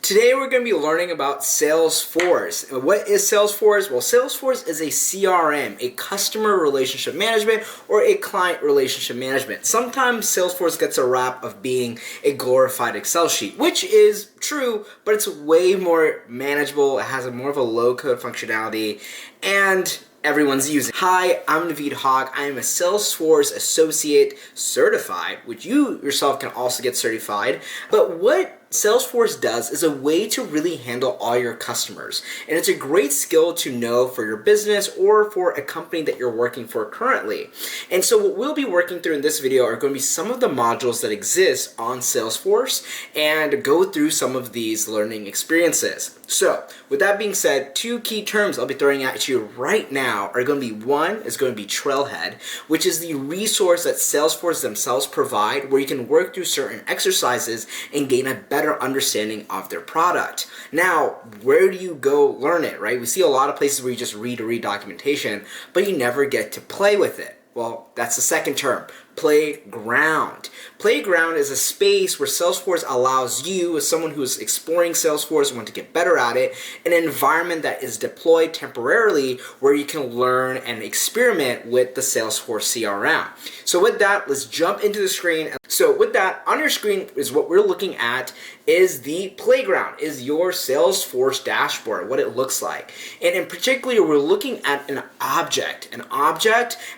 Today we're going to be learning about Salesforce. And what is Salesforce? Well, Salesforce is a CRM, a customer relationship management or a client relationship management. Sometimes Salesforce gets a rap of being a glorified Excel sheet, which is true, but it's way more manageable. It has more of a low-code functionality, and everyone's using. Hi, I'm Naveed Haq. I am a Salesforce Associate Certified, which you yourself can also get certified. But what Salesforce does is a way to really handle all your customers. And it's a great skill to know for your business or for a company that you're working for currently. And so what we'll be working through in this video are going to be some of the modules that exist on Salesforce and go through some of these learning experiences. So with that being said, two key terms I'll be throwing at you right now are going to be, one is going to be Trailhead, which is the resource that Salesforce themselves provide where you can work through certain exercises and gain a better understanding of their product. Now, where do you go learn it, right? We see a lot of places where you just read documentation, but you never get to play with it. Well, that's the second term, playground. Playground is a space where Salesforce allows you, as someone who is exploring Salesforce and want to get better at it, an environment that is deployed temporarily where you can learn and experiment with the Salesforce CRM. So with that, let's jump into the screen. So with that, on your screen is what we're looking at is the playground, is your Salesforce dashboard, what it looks like. And in particular, we're looking at an object, and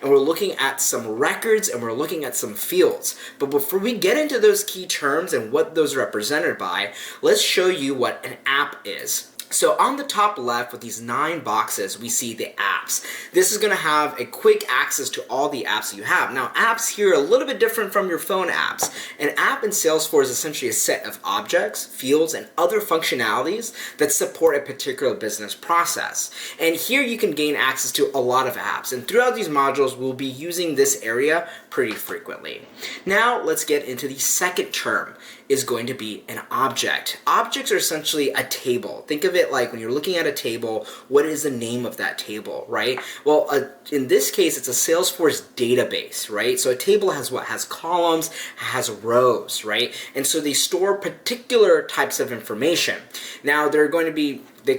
we're looking at some records, and we're looking at some fields. But before we get into those key terms and what those are represented by, let's show you what an app is. So on the top left with these 9 boxes, we see the apps. This is going to have a quick access to all the apps that you have. Now, apps here are a little bit different from your phone apps. An app in Salesforce is essentially a set of objects, fields, and other functionalities that support a particular business process. And here you can gain access to a lot of apps. And throughout these modules, we'll be using this area pretty frequently. Now, let's get into the second term, is going to be an object. Objects are essentially a table. Think of it like when you're looking at a table, what is the name of that table, right? Well, in this case, it's a Salesforce database, right? So a table has what? Has columns, has rows, right? And so they store particular types of information. Now, they could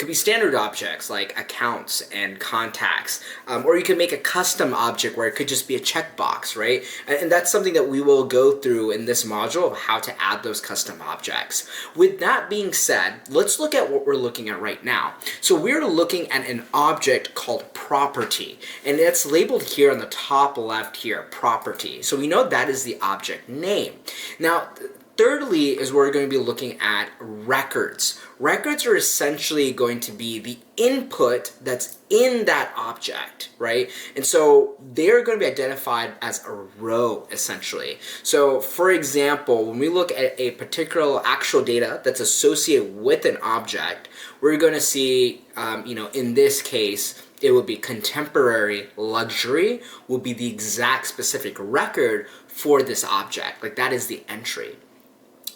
be standard objects like accounts and contacts, or you can make a custom object where it could just be a checkbox, right? And that's something that we will go through in this module of how to add those custom objects. With that being said, let's look at what we're looking at right now. So we're looking at an object called property, and it's labeled here on the top left here, property. So we know that is the object name. Now, thirdly is we're going to be looking at records. Records are essentially going to be the input that's in that object, right? And so they're going to be identified as a row, essentially. So for example, when we look at a particular actual data that's associated with an object, we're going to see, in this case, it would be contemporary luxury will be the exact specific record for this object. Like that is the entry.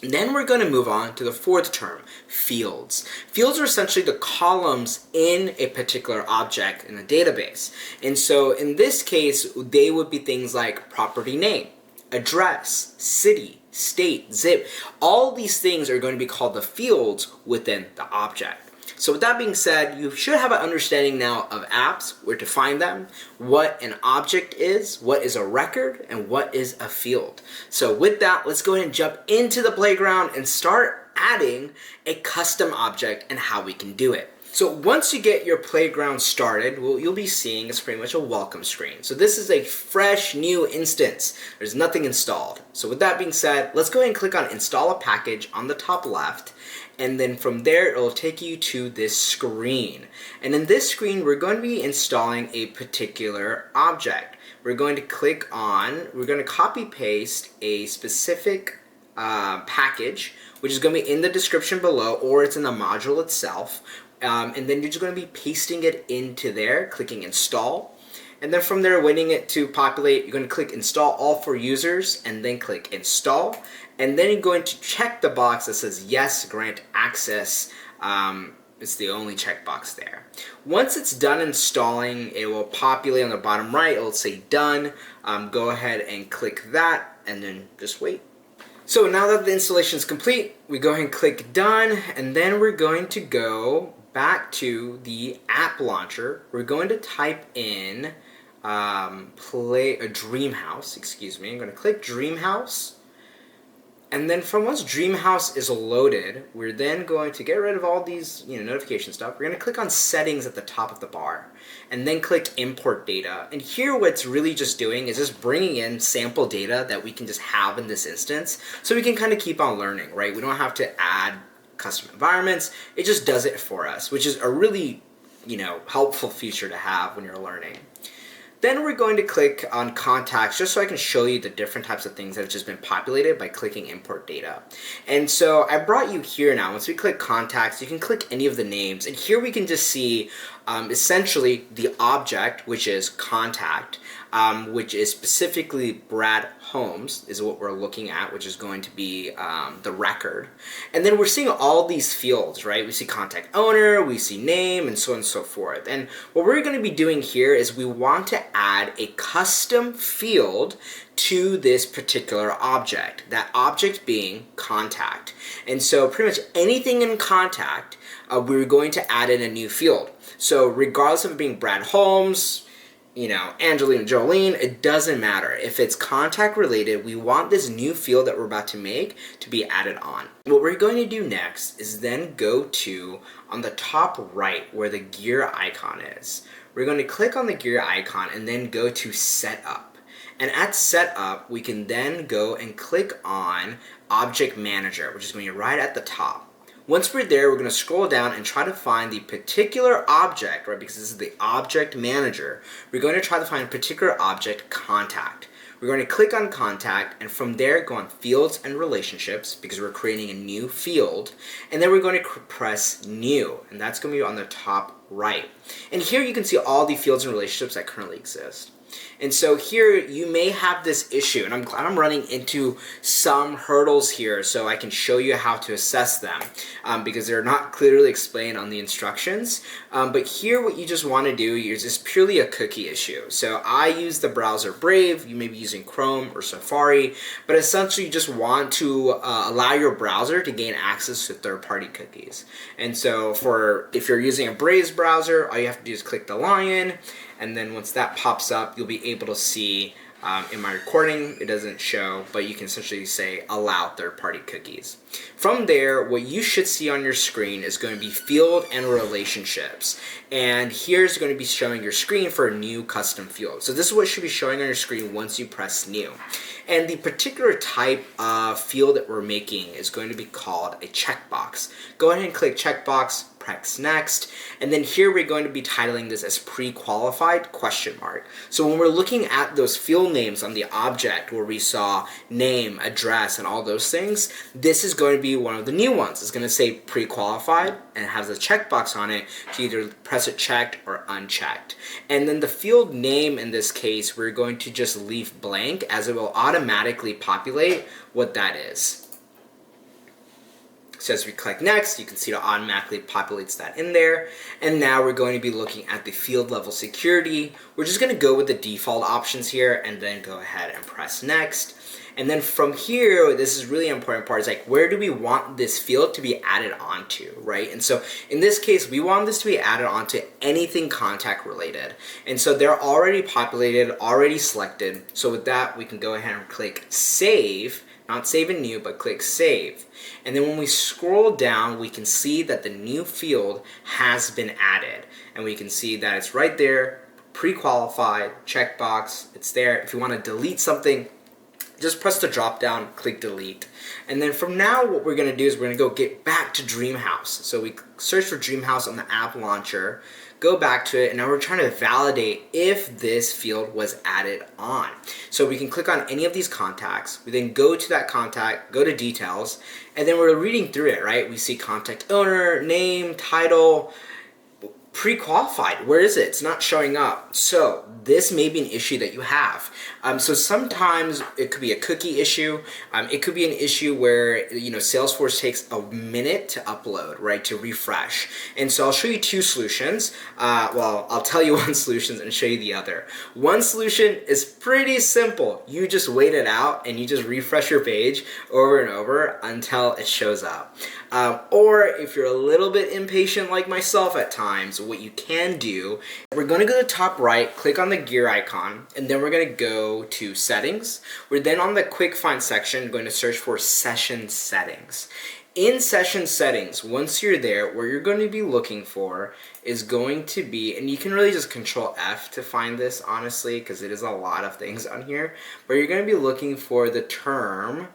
Then we're going to move on to the fourth term, fields. Fields are essentially the columns in a particular object in a database. And so in this case, they would be things like property name, address, city, state, zip. All these things are going to be called the fields within the object. So with that being said, you should have an understanding now of apps, where to find them, what an object is, what is a record, and what is a field. So with that, let's go ahead and jump into the playground and start adding a custom object and how we can do it. So once you get your playground started, what you'll be seeing is pretty much a welcome screen. So this is a fresh new instance. There's nothing installed. So with that being said, let's go ahead and click on install a package on the top left. And then from there, it'll take you to this screen. And in this screen, we're going to be installing a particular object. We're going to we're going to copy paste a specific package, which is going to be in the description below, or it's in the module itself. And then you're just going to be pasting it into there, clicking install. And then from there, waiting it to populate, you're going to click install all for users and then click install. And then you're going to check the box that says yes, grant access. It's the only checkbox there. Once it's done installing, it will populate on the bottom right. It'll say done. Go ahead and click that and then just wait. So now that the installation is complete, we go ahead and click done, and then we're going to go back to the app launcher. We're going to type in play a Dreamhouse, excuse me. I'm going to click Dreamhouse. And then from once Dreamhouse is loaded, we're then going to get rid of all these notification stuff. We're going to click on settings at the top of the bar and then click import data. And here what's really just doing is just bringing in sample data that we can just have in this instance so we can kind of keep on learning, right? We don't have to add custom environments. It just does it for us, which is a really helpful feature to have when you're learning. Then we're going to click on contacts just so I can show you the different types of things that have just been populated by clicking import data. And so I brought you here now. Once we click contacts, you can click any of the names. And here we can just see essentially the object, which is contact, which is specifically Brad Holmes is what we're looking at, which is going to be the record. And then we're seeing all these fields, right? We see contact owner, we see name, and so on and so forth. And what we're going to be doing here is we want to add a custom field to this particular object, that object being contact. And so pretty much anything in contact, we're going to add in a new field. So regardless of it being Brad Holmes, Angelina Jolene, it doesn't matter. If it's contact related, we want this new field that we're about to make to be added on. What we're going to do next is then go to, on the top right where the gear icon is, we're going to click on the gear icon and then go to setup. And at setup, we can then go and click on object manager, which is going to be right at the top. Once we're there, we're going to scroll down and try to find the particular object, right? Because this is the object manager. We're going to try to find a particular object, contact. We're going to click on contact, and from there go on fields and relationships because we're creating a new field. And then we're going to press new, and that's going to be on the top right. And here you can see all the fields and relationships that currently exist. And so here you may have this issue, and I'm glad I'm running into some hurdles here so I can show you how to assess them because they're not clearly explained on the instructions. But here what you just want to do is just purely a cookie issue. So I use the browser Brave, you may be using Chrome or Safari, but essentially you just want to allow your browser to gain access to third-party cookies. And so if you're using a Brave browser, all you have to do is click the lion, and then once that pops up, you'll be able to see in my recording, it doesn't show, but you can essentially say allow third-party cookies. From there, what you should see on your screen is going to be field and relationships. And here's going to be showing your screen for a new custom field. So this is what should be showing on your screen once you press new. And the particular type of field that we're making is going to be called a checkbox. Go ahead and click checkbox, press next, and then here we're going to be titling this as pre-qualified ? So when we're looking at those field names on the object where we saw name, address, and all those things, this is going to be one of the new ones. It's going to say pre-qualified and it has a checkbox on it to either press it checked or unchecked. And then the field name in this case, we're going to just leave blank as it will automatically populate what that is. So as we click next, you can see it automatically populates that in there. And now we're going to be looking at the field level security. We're just going to go with the default options here and then go ahead and press next. And then from here, this is really important part, is like, where do we want this field to be added onto, right? And so in this case, we want this to be added onto anything contact related. And so they're already populated, already selected. So with that, we can go ahead and click save. Not save and new, but click save. And then when we scroll down, we can see that the new field has been added. And we can see that it's right there, pre-qualified, checkbox, it's there. If you want to delete something, just press the drop down, click delete. And then from now, what we're going to do is we're going to go get back to Dreamhouse. So we search for Dreamhouse on the app launcher, go back to it, and now we're trying to validate if this field was added on. So we can click on any of these contacts, we then go to that contact, go to details, and then we're reading through it, right? We see contact owner, name, title, pre-qualified. Where is it? It's not showing up. So this may be an issue that you have. So sometimes it could be a cookie issue. It could be an issue where Salesforce takes a minute to upload, right, to refresh. And so I'll show you two solutions. Well, I'll tell you one solution and show you the other. One solution is pretty simple. You just wait it out and you just refresh your page over and over until it shows up. Or if you're a little bit impatient like myself at times, what you can do, we're going to go to the top right, click on the gear icon, and then we're going to go to settings. We're then on the quick find section going to search for session settings. In session settings, once you're there, what you're going to be looking for is going to be, and you can really just control F to find this, honestly, because it is a lot of things on here, but you're going to be looking for the term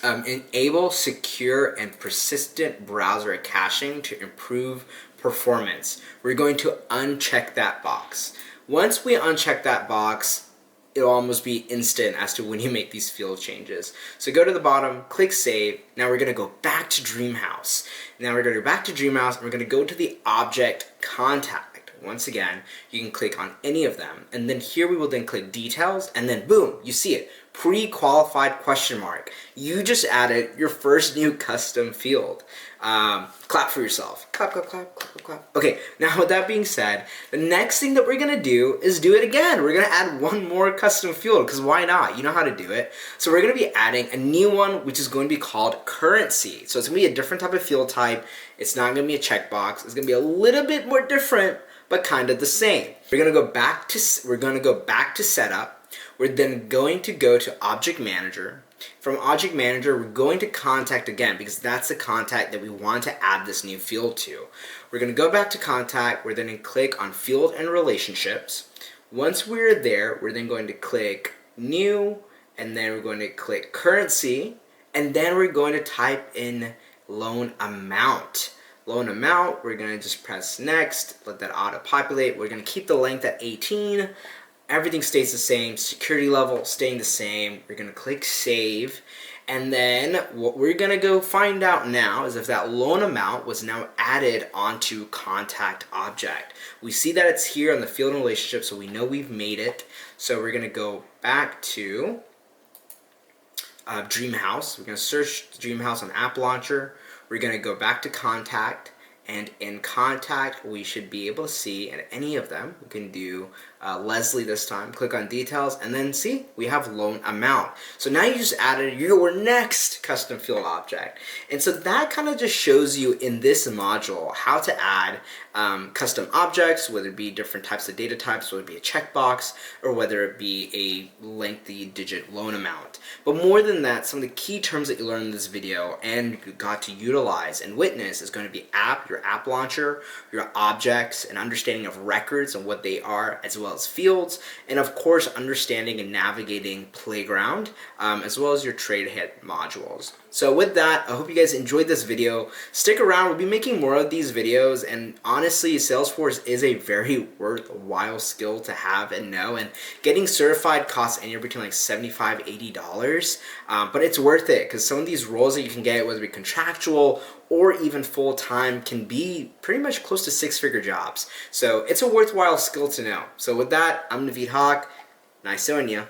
enable secure and persistent browser caching to improve performance. We're going to uncheck that box. Once we uncheck that box, it'll almost be instant as to when you make these field changes. So go to the bottom, click save. Now we're going to go back to Dreamhouse. Now we're going to go back to Dreamhouse and we're going to go to the object contact. Once again, you can click on any of them. And then here we will then click details and then boom, you see it. Pre-qualified question mark. You just added your first new custom field. Clap for yourself. Clap, clap, clap, clap, clap, clap. Okay, now with that being said, the next thing that we're gonna do is do it again. We're gonna add one more custom field, because why not? You know how to do it. So we're gonna be adding a new one, which is going to be called currency. So it's gonna be a different type of field type. It's not gonna be a checkbox. It's gonna be a little bit more different, but kind of the same. We're gonna go back to setup. We're then going to go to Object Manager. From Object Manager, we're going to Contact again because that's the contact that we want to add this new field to. We're going to go back to Contact. We're then going to click on Field and Relationships. Once we're there, we're then going to click New, and then we're going to click Currency, and then we're going to type in loan amount. Loan amount, we're going to just press Next, let that auto-populate. We're going to keep the length at 18. Everything stays the same, security level staying the same. We're gonna click save, and then what we're gonna go find out now is if that loan amount was now added onto contact object. We see that it's here on the field and relationship, so we know we've made it. So we're gonna go back to Dreamhouse. We're gonna search Dreamhouse on App Launcher. We're gonna go back to contact. And in contact, we should be able to see in any of them. We can do Leslie this time. Click on details, and then see, we have loan amount. So now you just added your next custom field object. And so that kind of just shows you in this module how to add custom objects, whether it be different types of data types, whether it be a checkbox, or whether it be a lengthy digit loan amount. But more than that, some of the key terms that you learned in this video and you got to utilize and witness is going to be your app launcher, your objects, and understanding of records and what they are, as well as fields, and of course understanding and navigating Playground, as well as your Tradehead modules. So with that, I hope you guys enjoyed this video. Stick around, we'll be making more of these videos, and honestly, Salesforce is a very worthwhile skill to have and know, and getting certified costs anywhere between like $75, $80, but it's worth it, because some of these roles that you can get, whether it be contractual or even full-time, can be pretty much close to six-figure jobs. So it's a worthwhile skill to know. So with that, I'm Naveed Hawk. Nice knowing you.